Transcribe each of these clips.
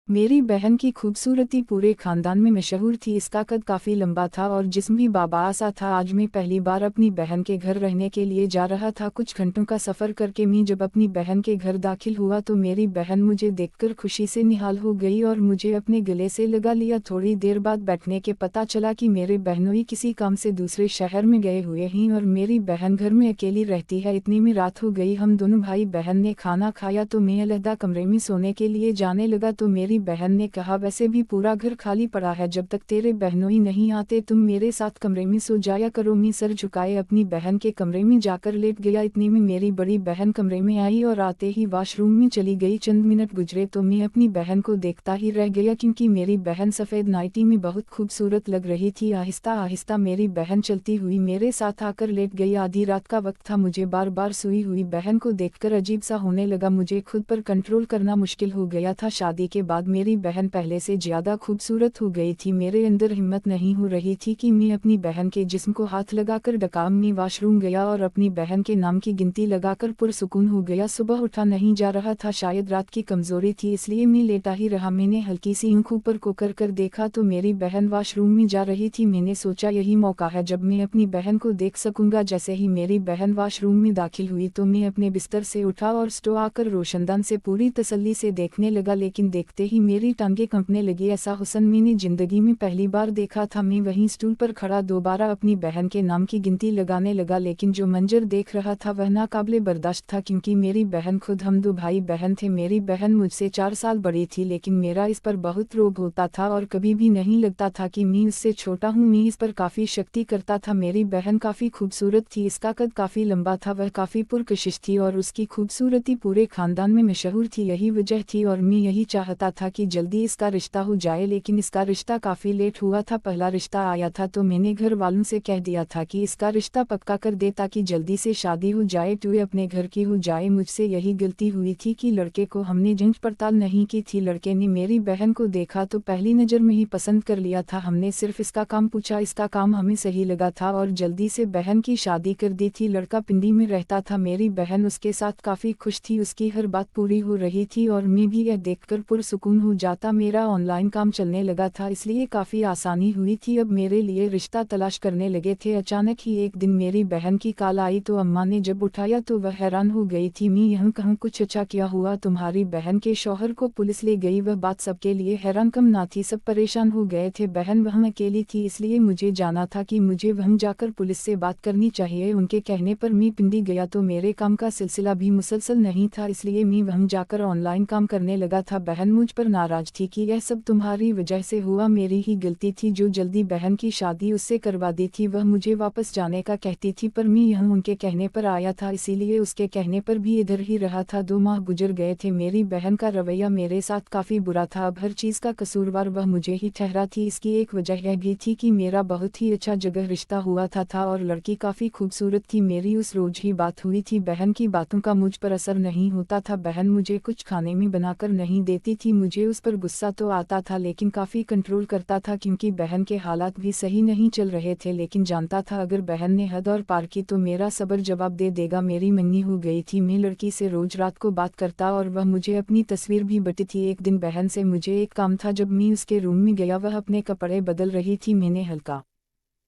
मेरी बहन की खूबसूरती पूरे खानदान में मशहूर थी। इसका कद काफ़ी लंबा था और जिस्म भी बाबा सा था। आज मैं पहली बार अपनी बहन के घर रहने के लिए जा रहा था। कुछ घंटों का सफ़र करके मैं जब अपनी बहन के घर दाखिल हुआ तो मेरी बहन मुझे देखकर खुशी से निहाल हो गई और मुझे अपने गले से लगा लिया। थोड़ी देर बाद बैठने के पता चला कि मेरे बहनोई किसी काम से दूसरे शहर में गए हुए हैं और मेरी बहन घर में अकेली रहती है। इतनी में रात हो गई। हम दोनों भाई बहन ने खाना खाया तो मैं अलग कमरे में सोने के लिए जाने लगा तो मेरी बहन ने कहा, वैसे भी पूरा घर खाली पड़ा है, जब तक तेरे बहनोई नहीं आते तुम मेरे साथ कमरे में सो जाया करो। मैं सर झुकाए अपनी बहन के कमरे में जाकर लेट गया। इतने में मेरी बड़ी बहन कमरे में आई और आते ही वॉशरूम में चली गई। चंद मिनट गुजरे तो मैं अपनी बहन को देखता ही रह गया क्योंकि मेरी बहन सफ़ेद नाइटी में बहुत खूबसूरत लग रही थी। आहिस्ता आहिस्ता मेरी बहन चलती हुई मेरे साथ आकर लेट गई। आधी रात का वक्त था। मुझे बार बार सोई हुई बहन को देखकर अजीब सा होने लगा। मुझे खुद पर कंट्रोल करना मुश्किल हो गया था। शादी के बाद मेरी बहन पहले से ज़्यादा खूबसूरत हो गई थी। मेरे अंदर हिम्मत नहीं हो रही थी कि मैं अपनी बहन के जिस्म को हाथ लगाकर डकाम में वॉशरूम गया और अपनी बहन के नाम की गिनती लगाकर पुरसुकून हो गया। सुबह उठा नहीं जा रहा था। शायद रात की कमज़ोरी थी इसलिए मैं लेटा ही रहा। मैंने हल्की सी आँख ऊपर को कर देखा तो मेरी बहन वॉशरूम में जा रही थी। मैंने सोचा यही मौका है जब मैं अपनी बहन को देख सकूंगा। जैसे ही मेरी बहन वॉशरूम में दाखिल हुई तो मैं अपने बिस्तर से उठा और स्टो आकर रोशनदान से पूरी तसल्ली से देखने लगा, लेकिन देखते ही मेरी टांगें कंपने लगी। ऐसा हुस्न मैंने जिंदगी में पहली बार देखा था। मैं वहीं स्टूल पर खड़ा दोबारा अपनी बहन के नाम की गिनती लगाने लगा, लेकिन जो मंजर देख रहा था वह नाकाबिले बर्दाश्त था क्योंकि मेरी बहन खुद हम दो भाई बहन थे। मेरी बहन मुझसे 4 साल बड़ी थी, लेकिन मेरा इस पर बहुत रोब होता था और कभी भी नहीं लगता था कि मैं उससे छोटा हूँ। मैं इस पर काफ़ी शक्ति करता था। मेरी बहन काफ़ी खूबसूरत थी। इसका कद काफ़ी लंबा था, वह काफ़ी पुरकशिश थी और उसकी खूबसूरती पूरे खानदान में मशहूर थी। यही वजह थी और मैं यही चाहता था कि जल्दी इसका रिश्ता हो जाए, लेकिन इसका रिश्ता काफ़ी लेट हुआ था। पहला रिश्ता आया था तो मैंने घर वालों से कह दिया था कि इसका रिश्ता पक्का कर दे ताकि जल्दी से शादी हो जाए, तो अपने घर की हो जाए। मुझसे यही गलती हुई थी कि लड़के को हमने जांच पड़ताल नहीं की थी। लड़के ने मेरी बहन को देखा तो पहली नज़र में ही पसंद कर लिया था। हमने सिर्फ इसका काम पूछा, इसका काम हमें सही लगा था और जल्दी से बहन की शादी कर दी थी। लड़का पिंडी में रहता था। मेरी बहन उसके साथ काफ़ी खुश थी। उसकी हर बात पूरी हो रही थी और मैं भी यह देखकर पुरसुकून हो जाता। मेरा ऑनलाइन काम चलने लगा था इसलिए काफ़ी आसानी हुई थी। अब मेरे लिए रिश्ता तलाश करने लगे थे। अचानक ही एक दिन मेरी बहन की कॉल आई तो अम्मा ने जब उठाया तो वह हैरान हो गई थी। मैं यहाँ कहूँ कुछ अच्छा क्या हुआ? तुम्हारी बहन के शौहर को पुलिस ले गई। वह बात सबके लिए हैरान कम ना थी। सब परेशान हो गए थे। बहन वहाँ अकेली थी इसलिए मुझे जाना था कि मुझे वहाँ जाकर पुलिस से बात करनी चाहिए। उनके कहने पर मैं पिंडी गया तो मेरे काम का सिलसिला भी मुसलसल नहीं था इसलिए मैं वहाँ जाकर ऑनलाइन काम करने लगा था। बहन मुझ पर नाराज थी कि यह सब तुम्हारी वजह से हुआ, मेरी ही गलती थी जो जल्दी बहन की शादी उससे करवा दी थी। वह मुझे वापस जाने का कहती थी पर मैं यहाँ उनके कहने पर आया था इसीलिए उसके कहने पर भी इधर ही रहा था। 2 माह गुजर गए थे। मेरी बहन का रवैया मेरे साथ काफ़ी बुरा था। अब हर चीज़ का कसूरवार वह मुझे ही ठहरा थी। इसकी एक वजह यह भी थी कि मेरा बहुत ही अच्छा जगह रिश्ता हुआ था और लड़की काफ़ी खूबसूरत थी। मेरी उस रोज ही बात हुई थी। बहन की बातों का मुझ पर असर नहीं होता था। बहन मुझे कुछ खाने में बनाकर नहीं देती थी। मुझे उस पर गुस्सा तो आता था लेकिन काफ़ी कंट्रोल करता था क्योंकि बहन के हालात भी सही नहीं चल रहे थे, लेकिन जानता था अगर बहन ने हद और पार की तो मेरा सब्र जवाब दे देगा। मेरी मंगी हो गई थी। मैं लड़की से रोज रात को बात करता और वह मुझे अपनी तस्वीर भी बटी थी। एक दिन बहन से मुझे एक काम था। जब मैं उसके रूम में गया वह अपने कपड़े बदल रही थी। मैंने हल्का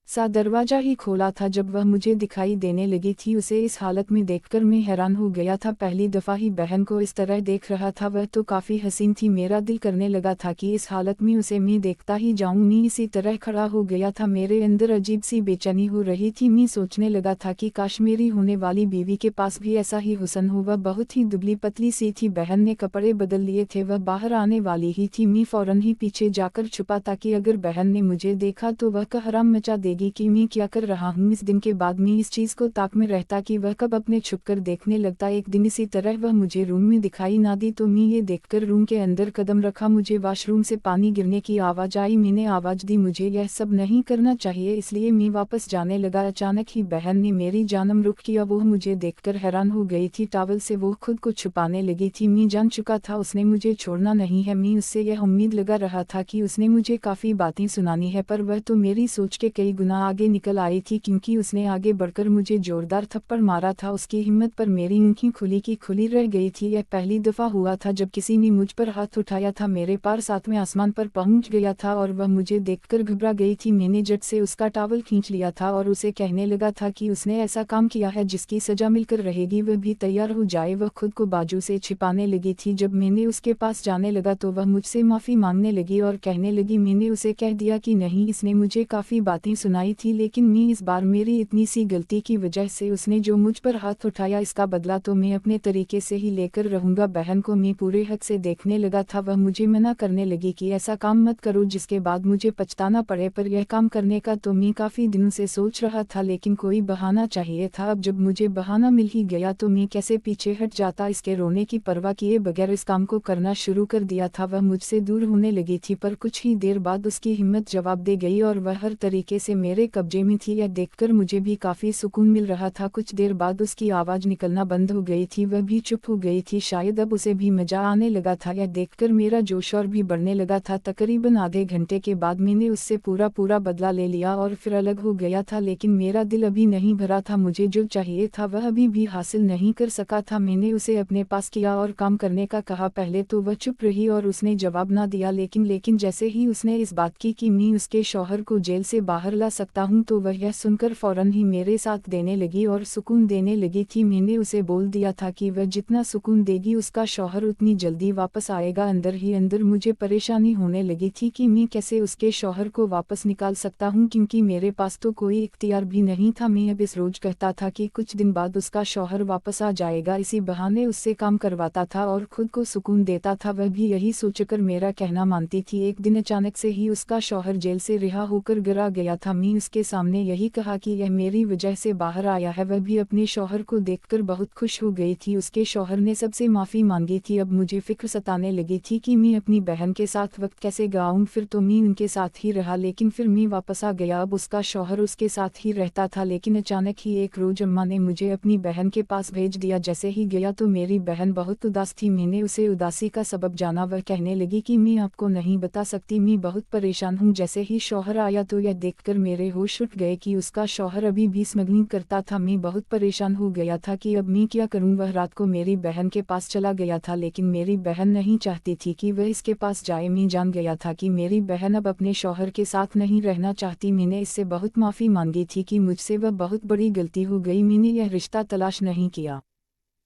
सा दरवाजा ही खोला था जब वह मुझे दिखाई देने लगी थी। उसे इस हालत में देखकर मैं हैरान हो गया था। पहली दफ़ा ही बहन को इस तरह देख रहा था। वह तो काफ़ी हसीन थी। मेरा दिल करने लगा था कि इस हालत में उसे मैं देखता ही जाऊं। मैं इसी तरह खड़ा हो गया था। मेरे अंदर अजीब सी बेचैनी हो रही थी। मैं सोचने लगा था कि काश मेरी होने वाली बीवी के पास भी ऐसा ही हुस्न हो। वह बहुत ही दुबली पतली सी थी। बहन ने कपड़े बदल लिए थे। वह बाहर आने वाली ही थी। मैं फौरन ही पीछे जाकर छुपा ताकि अगर बहन ने मुझे देखा तो वह कहराम मचा देगी कि मैं क्या कर रहा हूँ। इस दिन के बाद मैं इस चीज़ को ताक में रहता कि वह कब अपने छुपकर देखने लगता। एक दिन इसी तरह वह मुझे रूम में दिखाई ना दी तो मैं ये देखकर रूम के अंदर कदम रखा। मुझे वॉशरूम से पानी गिरने की आवाज़ आई। मैंने आवाज़ दी मुझे यह सब नहीं करना चाहिए इसलिए मैं वापस जाने लगा। अचानक ही बहन ने मेरी जानब रुख किया। वो मुझे देखकर हैरान हो गई थी। टॉवल से वो खुद को छुपाने लगी थी। मैं जान चुका था उसने मुझे छोड़ना नहीं है। मैं उससे यह उम्मीद लगा रहा था कि उसने मुझे काफ़ी बातें सुनानी है, पर वह तो मेरी सोच के कई गुना गुना आगे निकल आई थी, क्योंकि उसने आगे बढ़कर मुझे जोरदार थप्पड़ मारा था। उसकी हिम्मत पर मेरी आंखें खुली की खुली रह गई थी। यह पहली दफा हुआ था जब किसी ने मुझ पर हाथ उठाया था। मेरे पार सातवें आसमान पर पहुंच गया था और वह मुझे देखकर घबरा गई थी। मैंने झट से उसका टॉवल खींच लिया था और उसे कहने लगा था कि उसने ऐसा काम किया है जिसकी सजा मिलकर रहेगी, वह भी तैयार हो जाए। वह खुद को बाजू से छिपाने लगी थी। जब मैंने उसके पास जाने लगा तो वह मुझसे माफ़ी मांगने लगी और कहने लगी, मैंने उसे कह दिया कि नहीं, इसने मुझे काफ़ी बातें सुनाई थी, लेकिन मैं इस बार मेरी इतनी सी गलती की वजह से उसने जो मुझ पर हाथ उठाया, इसका बदला तो मैं अपने तरीके से ही लेकर रहूंगा। बहन को मैं पूरे हक से देखने लगा था। वह मुझे मना करने लगी कि ऐसा काम मत करो जिसके बाद मुझे पछताना पड़े, पर यह काम करने का तो मैं काफ़ी दिनों से सोच रहा था, लेकिन कोई बहाना चाहिए था। अब जब मुझे बहाना मिल ही गया तो मैं कैसे पीछे हट जाता। इसके रोने की परवाह किए बगैर इस काम को करना शुरू कर दिया था। वह मुझसे दूर होने लगी थी, पर कुछ ही देर बाद उसकी हिम्मत जवाब दे गई और वह हर तरीके से मेरे कब्जे में थी। यह देखकर मुझे भी काफ़ी सुकून मिल रहा था। कुछ देर बाद उसकी आवाज़ निकलना बंद हो गई थी, वह भी चुप हो गई थी। शायद अब उसे भी मजा आने लगा था। यह देखकर मेरा जोश और भी बढ़ने लगा था। तकरीबन आधे घंटे के बाद मैंने उससे पूरा बदला ले लिया और फिर अलग हो गया था, लेकिन मेरा दिल अभी नहीं भरा था। मुझे जो चाहिए था वह अभी भी हासिल नहीं कर सका था। मैंने उसे अपने पास किया और काम करने का कहा। पहले तो वह चुप रही और उसने जवाब ना दिया, लेकिन जैसे ही उसने इस बात की कि मैं उसके शौहर को जेल से बाहर ला सकता हूं, तो वह यह सुनकर फौरन ही मेरे साथ देने लगी और सुकून देने लगी थी। मैंने उसे बोल दिया था कि वह जितना सुकून देगी उसका शौहर उतनी जल्दी वापस आएगा। अंदर ही अंदर मुझे परेशानी होने लगी थी कि मैं कैसे उसके शौहर को वापस निकाल सकता हूं, क्योंकि मेरे पास तो कोई इख्तियार भी नहीं था। मैं अब इस रोज कहता था कि कुछ दिन बाद उसका शौहर वापस आ जाएगा, इसी बहाने उससे काम करवाता था और खुद को सुकून देता था। वह भी यही सोचकर मेरा कहना मानती थी। एक दिन अचानक से ही उसका शौहर जेल से रिहा होकर घर आ गया था। मैं उसके सामने यही कहा कि यह मेरी वजह से बाहर आया है। वह भी अपने शौहर को देखकर बहुत खुश हो गई थी। उसके शौहर ने सबसे माफ़ी मांगी थी। अब मुझे फिक्र सताने लगी थी कि मैं अपनी बहन के साथ वक्त कैसे गाऊं। फिर तो मैं उनके साथ ही रहा, लेकिन फिर मैं वापस आ गया। अब उसका शौहर उसके साथ ही रहता था, लेकिन अचानक ही एक रोज अम्मा ने मुझे अपनी बहन के पास भेज दिया। जैसे ही गया तो मेरी बहन बहुत उदास थी। मैंने उसे उदासी का सबब जाना। वह कहने लगी कि मैं आपको नहीं बता सकती, मैं बहुत परेशान हूँ। जैसे ही शौहर आया तो यह देखकर मेरे होश उठ गए कि उसका शौहर अभी भी स्मगलिंग करता था। मैं बहुत परेशान हो गया था कि अब मैं क्या करूं। वह रात को मेरी बहन के पास चला गया था, लेकिन मेरी बहन नहीं चाहती थी कि वह इसके पास जाए। मैं जान गया था कि मेरी बहन अब अपने शौहर के साथ नहीं रहना चाहती। मैंने इससे बहुत माफ़ी मांगी थी कि मुझसे वह बहुत बड़ी गलती हो गई। मैंने यह रिश्ता तलाश नहीं किया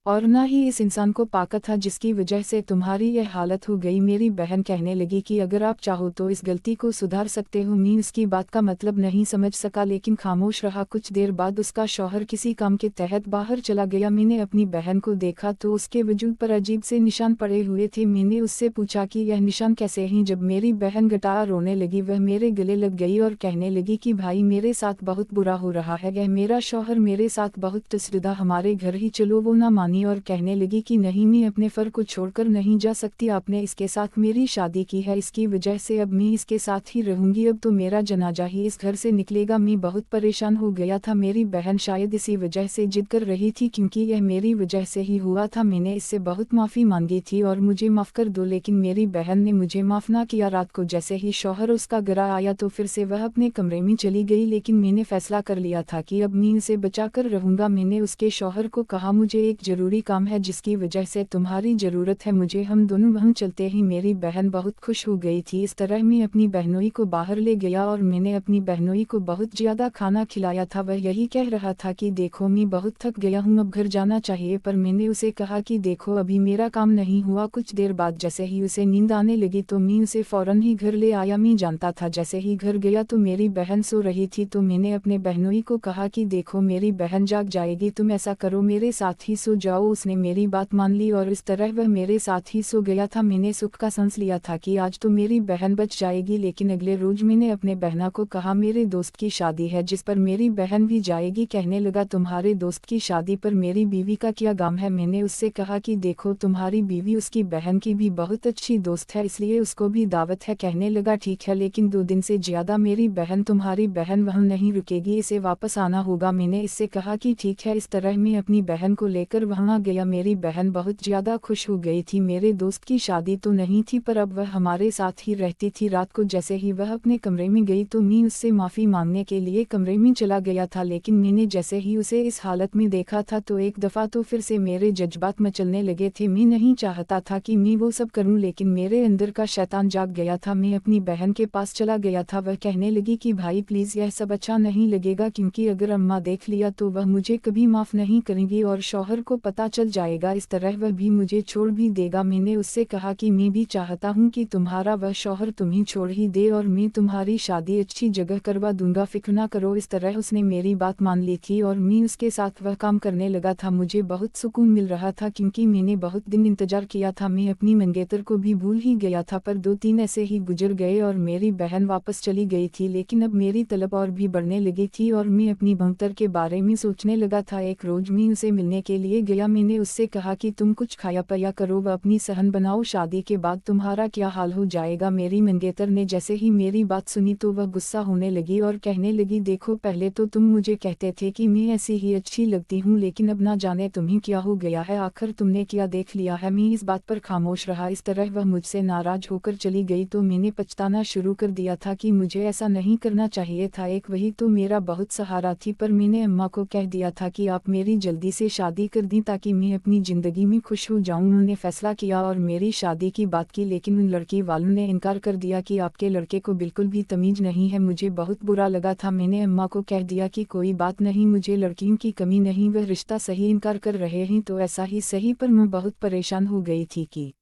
और न ही इस इंसान को पाका था जिसकी वजह से तुम्हारी यह हालत हो गई। मेरी बहन कहने लगी कि अगर आप चाहो तो इस गलती को सुधार सकते हो। मैं उसकी बात का मतलब नहीं समझ सका, लेकिन खामोश रहा। कुछ देर बाद उसका शौहर किसी काम के तहत बाहर चला गया। मैंने अपनी बहन को देखा तो उसके वजूद पर अजीब से निशान पड़े हुए थे। मैंने उससे पूछा कि यह निशान कैसे हैं। जब मेरी बहन घटा रोने लगी, वह मेरे गले लग गई और कहने लगी कि भाई, मेरे साथ बहुत बुरा हो रहा है। यह मेरा शौहर मेरे साथ बहुत तसरिदा, हमारे घर ही चलो। वो ना मानी और कहने लगी कि नहीं, मैं अपने फर को छोड़कर नहीं जा सकती। आपने इसके साथ मेरी शादी की है, इसकी वजह से अब मैं इसके साथ ही रहूंगी। अब तो मेरा जनाजा ही इस घर से निकलेगा। मैं बहुत परेशान हो गया था। मेरी बहन शायद इसी वजह से जिद कर रही थी, क्योंकि यह मेरी वजह से ही हुआ था। मैंने इससे बहुत माफ़ी मांगी थी और मुझे माफ़ कर दो, लेकिन मेरी बहन ने मुझे माफ़ ना किया। रात को जैसे ही शौहर उसका घर आया तो फिर से वह अपने कमरे में चली गई, लेकिन मैंने फैसला कर लिया था कि अब मैं उसे बचा कर रहूंगा। मैंने उसके शौहर को कहा, मुझे एक जरूरी काम है जिसकी वजह से तुम्हारी ज़रूरत है मुझे, हम दोनों वहाँ चलते ही। मेरी बहन बहुत खुश हो गई थी। इस तरह मैं अपनी बहनोई को बाहर ले गया और मैंने अपनी बहनोई को बहुत ज़्यादा खाना खिलाया था। वह यही कह रहा था कि देखो, मैं बहुत थक गया हूँ, अब घर जाना चाहिए। पर मैंने उसे कहा कि देखो, अभी मेरा काम नहीं हुआ। कुछ देर बाद जैसे ही उसे नींद आने लगी तो मैं उसे फ़ौरन ही घर ले आया। मैं जानता था जैसे ही घर गया तो मेरी बहन सो रही थी, तो मैंने अपने बहनोई को कहा कि देखो, मेरी बहन जाग जाएगी, तुम ऐसा करो, मेरे साथ ही सो जाओ। उसने मेरी बात मान ली और इस तरह वह मेरे साथ ही सो गया था। मैंने सुख का सांस लिया था कि आज तो मेरी बहन बच जाएगी, लेकिन अगले रोज मैंने अपने बहना को कहा, मेरे दोस्त की शादी है जिस पर मेरी बहन भी जाएगी। कहने लगा, तुम्हारे दोस्त की शादी पर मेरी बीवी का क्या गम है। मैंने उससे कहा कि देखो, तुम्हारी बीवी उसकी बहन की भी बहुत अच्छी दोस्त है, इसलिए उसको भी दावत है। कहने लगा, ठीक है, लेकिन 2 दिन से ज़्यादा मेरी बहन, तुम्हारी बहन वहाँ नहीं रुकेगी, इसे वापस आना होगा। मैंने इससे कहा कि ठीक है। इस तरह मैं अपनी बहन को लेकर वहाँ वहाँ गया मेरी बहन बहुत ज़्यादा खुश हो गई थी। मेरे दोस्त की शादी तो नहीं थी पर अब वह हमारे साथ ही रहती थी। रात को जैसे ही वह अपने कमरे में गई तो मैं उससे माफ़ी मांगने के लिए कमरे में चला गया था, लेकिन मैंने जैसे ही उसे इस हालत में देखा था तो एक दफ़ा तो फिर से मेरे जज्बात मचलने लगे थे। मैं नहीं चाहता था कि मैं वो सब करूं, लेकिन मेरे अंदर का शैतान जाग गया था। मैं अपनी बहन के पास चला गया था। वह कहने लगी कि भाई प्लीज़ यह सब अच्छा नहीं लगेगा, क्योंकि अगर अम्मा देख लिया तो वह मुझे कभी माफ़ नहीं करेंगी और शौहर को पता चल जाएगा, इस तरह वह भी मुझे छोड़ भी देगा। मैंने उससे कहा कि मैं भी चाहता हूँ कि तुम्हारा वह शौहर तुम्हें छोड़ ही दे और मैं तुम्हारी शादी अच्छी जगह करवा दूंगा, फिक्र ना करो। इस तरह उसने मेरी बात मान ली थी और मैं उसके साथ वह काम करने लगा था। मुझे बहुत सुकून मिल रहा था क्योंकि मैंने बहुत दिन इंतजार किया था। मैं अपनी मंगेतर को भी भूल ही गया था, पर 2-3 ऐसे ही गुजर गए और मेरी बहन वापस चली गई थी। लेकिन अब मेरी तलब और भी बढ़ने लगी थी और मैं अपनी भंतर के बारे में सोचने लगा था। एक रोज मैं उसे मिलने के लिए गया। मैंने उससे कहा कि तुम कुछ खाया पिया करो व अपनी सहन बनाओ, शादी के बाद तुम्हारा क्या हाल हो जाएगा। मेरी मंगेतर ने जैसे ही मेरी बात सुनी तो वह गुस्सा होने लगी और कहने लगी, देखो पहले तो तुम मुझे कहते थे कि मैं ऐसी ही अच्छी लगती हूँ, लेकिन अब ना जाने तुम्हें क्या हो गया है, आखिर तुमने क्या देख लिया है। मैं इस बात पर खामोश रहा। इस तरह वह मुझसे नाराज होकर चली गई तो मैंने पछताना शुरू कर दिया था कि मुझे ऐसा नहीं करना चाहिए था। एक वही तो मेरा बहुत सहारा थी, पर मैंने अम्मा को कह दिया था कि आप मेरी जल्दी से शादी कर दी ताकि मैं अपनी ज़िंदगी में खुश हो जाऊं। उन्होंने फैसला किया और मेरी शादी की बात की, लेकिन उन लड़की वालों ने इनकार कर दिया कि आपके लड़के को बिल्कुल भी तमीज़ नहीं है। मुझे बहुत बुरा लगा था। मैंने अम्मा को कह दिया कि कोई बात नहीं, मुझे लड़कियों की कमी नहीं, वह रिश्ता सही इनकार कर रहे हैं तो ऐसा ही सही। पर मैं बहुत परेशान हो गई थी कि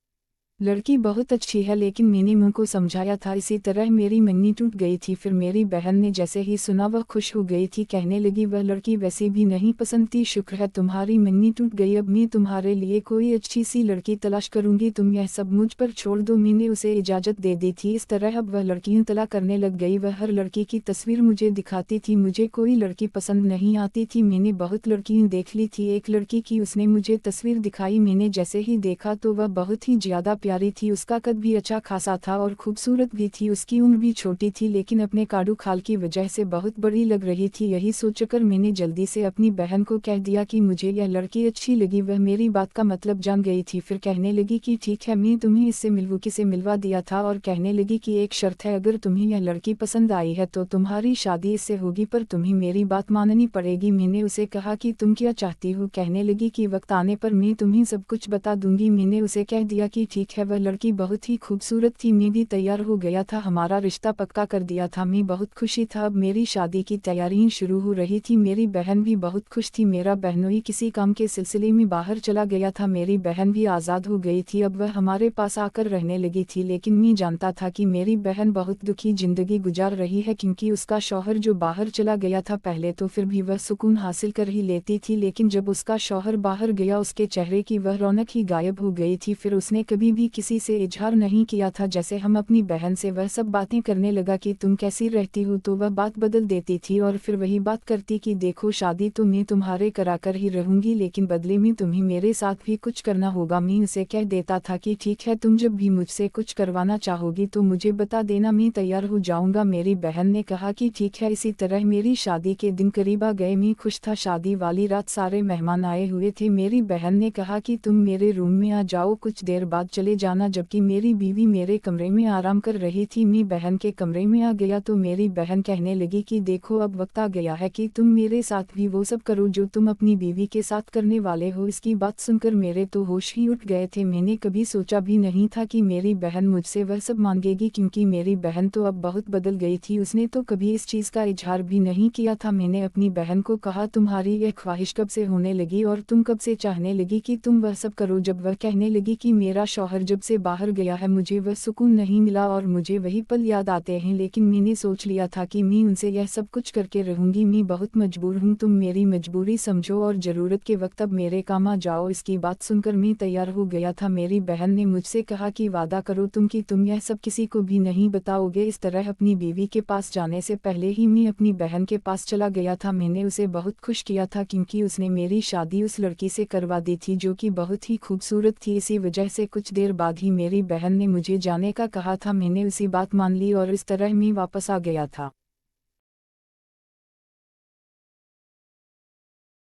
लड़की बहुत अच्छी है, लेकिन मैंने मुँह को समझाया था। इसी तरह मेरी मंगनी टूट गई थी। फिर मेरी बहन ने जैसे ही सुना वह खुश हो गई थी, कहने लगी वह लड़की वैसे भी नहीं पसंद थी, शुक्र है तुम्हारी मंगनी टूट गई, अब मैं तुम्हारे लिए कोई अच्छी सी लड़की तलाश करूंगी, तुम यह सब मुझ पर छोड़ दो। मैंने उसे इजाज़त दे दी थी। इस तरह अब वह लड़कियां तलाक करने लग गई। वह हर लड़की की तस्वीर मुझे दिखाती थी। मुझे कोई लड़की पसंद नहीं आती थी। मैंने बहुत लड़कियां देख ली थी। एक लड़की की उसने मुझे तस्वीर दिखाई। मैंने जैसे ही देखा तो वह बहुत ही ज़्यादा प्यारी थी। उसका कद भी अच्छा खासा था और खूबसूरत भी थी। उसकी उम्र भी छोटी थी, लेकिन अपने काड़ू खाल की वजह से बहुत बड़ी लग रही थी। यही सोचकर मैंने जल्दी से अपनी बहन को कह दिया कि मुझे यह लड़की अच्छी लगी। वह मेरी बात का मतलब जान गई थी। फिर कहने लगी कि ठीक है, मैं तुम्हें इससे मिलवा दिया था और कहने लगी कि एक शर्त है, अगर तुम्हें यह लड़की पसंद आई है तो तुम्हारी शादी इससे होगी, पर तुम्हें मेरी बात माननी पड़ेगी। मैंने उसे कहा कि तुम क्या चाहती हो। कहने लगी कि वक्त आने पर मैं तुम्हें सब कुछ बता दूंगी। मैंने उसे कह दिया कि ठीक है। वह लड़की बहुत ही खूबसूरत थी। मैं भी तैयार हो गया था, हमारा रिश्ता पक्का कर दिया था। मैं बहुत खुशी था। अब मेरी शादी की तैयारियां शुरू हो रही थी। मेरी बहन भी बहुत खुश थी। मेरा बहनोई किसी काम के सिलसिले में बाहर चला गया था। मेरी बहन भी आज़ाद हो गई थी। अब वह हमारे पास आकर रहने लगी थी, लेकिन मैं जानता था कि मेरी बहन बहुत दुखी जिंदगी गुजार रही है, क्योंकि उसका शौहर जो बाहर चला गया था, पहले तो फिर भी वह सुकून हासिल कर ही लेती थी, लेकिन जब उसका शौहर बाहर गया उसके चेहरे की वह रौनक ही गायब हो गई थी। फिर उसने कभी भी किसी से इजहार नहीं किया था। जैसे हम अपनी बहन से वह सब बातें करने लगा कि तुम कैसी रहती हो, तो वह बात बदल देती थी और फिर वही बात करती कि देखो शादी तो मैं तुम्हारे कराकर ही रहूंगी, लेकिन बदले में तुम्हें मेरे साथ भी कुछ करना होगा। मैं उसे कह देता था कि ठीक है, तुम जब भी मुझसे कुछ करवाना चाहोगी तो मुझे बता देना, मैं तैयार हो जाऊंगा। मेरी बहन ने कहा कि ठीक है। इसी तरह मेरी शादी के दिन करीब आ गए। मैं खुश था। शादी वाली रात सारे मेहमान आए हुए थे। मेरी बहन ने कहा कि तुम मेरे रूम में आ जाओ, कुछ देर बाद चले जाना, जबकि मेरी बीवी मेरे कमरे में आराम कर रही थी। मैं बहन के कमरे में आ गया तो मेरी बहन कहने लगी कि देखो अब वक्त आ गया है कि तुम मेरे साथ भी वो सब करो जो तुम अपनी बीवी के साथ करने वाले हो। इसकी बात सुनकर मेरे तो होश ही उठ गए थे। मैंने कभी सोचा भी नहीं था कि मेरी बहन मुझसे वह सब मांगेगी, क्योंकि मेरी बहन तो अब बहुत बदल गई थी। उसने तो कभी इस चीज़ का इजहार भी नहीं किया था। मैंने अपनी बहन को कहा, तुम्हारी यह ख्वाहिश कब से होने लगी और तुम कब से चाहने लगी कि तुम वह सब करो। जब वह कहने लगी कि मेरा शौहर जब से बाहर गया है मुझे वह सुकून नहीं मिला और मुझे वही पल याद आते हैं, लेकिन मैंने सोच लिया था कि मैं उनसे यह सब कुछ करके रहूंगी। मैं बहुत मजबूर हूँ, तुम मेरी मजबूरी समझो और ज़रूरत के वक्त अब मेरे काम आ जाओ। इसकी बात सुनकर मैं तैयार हो गया था। मेरी बहन ने मुझसे कहा कि वादा करो तुम कि तुम यह सब किसी को भी नहीं बताओगे। इस तरह अपनी बीवी के पास जाने से पहले ही मैं अपनी बहन के पास चला गया था। मैंने उसे बहुत खुश किया था, क्योंकि उसने मेरी शादी उस लड़की से करवा दी थी जो कि बहुत ही खूबसूरत थी। इसी वजह से कुछ देर बाद ही मेरी बहन ने मुझे जाने का कहा था। मैंने उसी बात मान ली और इस तरह मैं वापस आ गया था।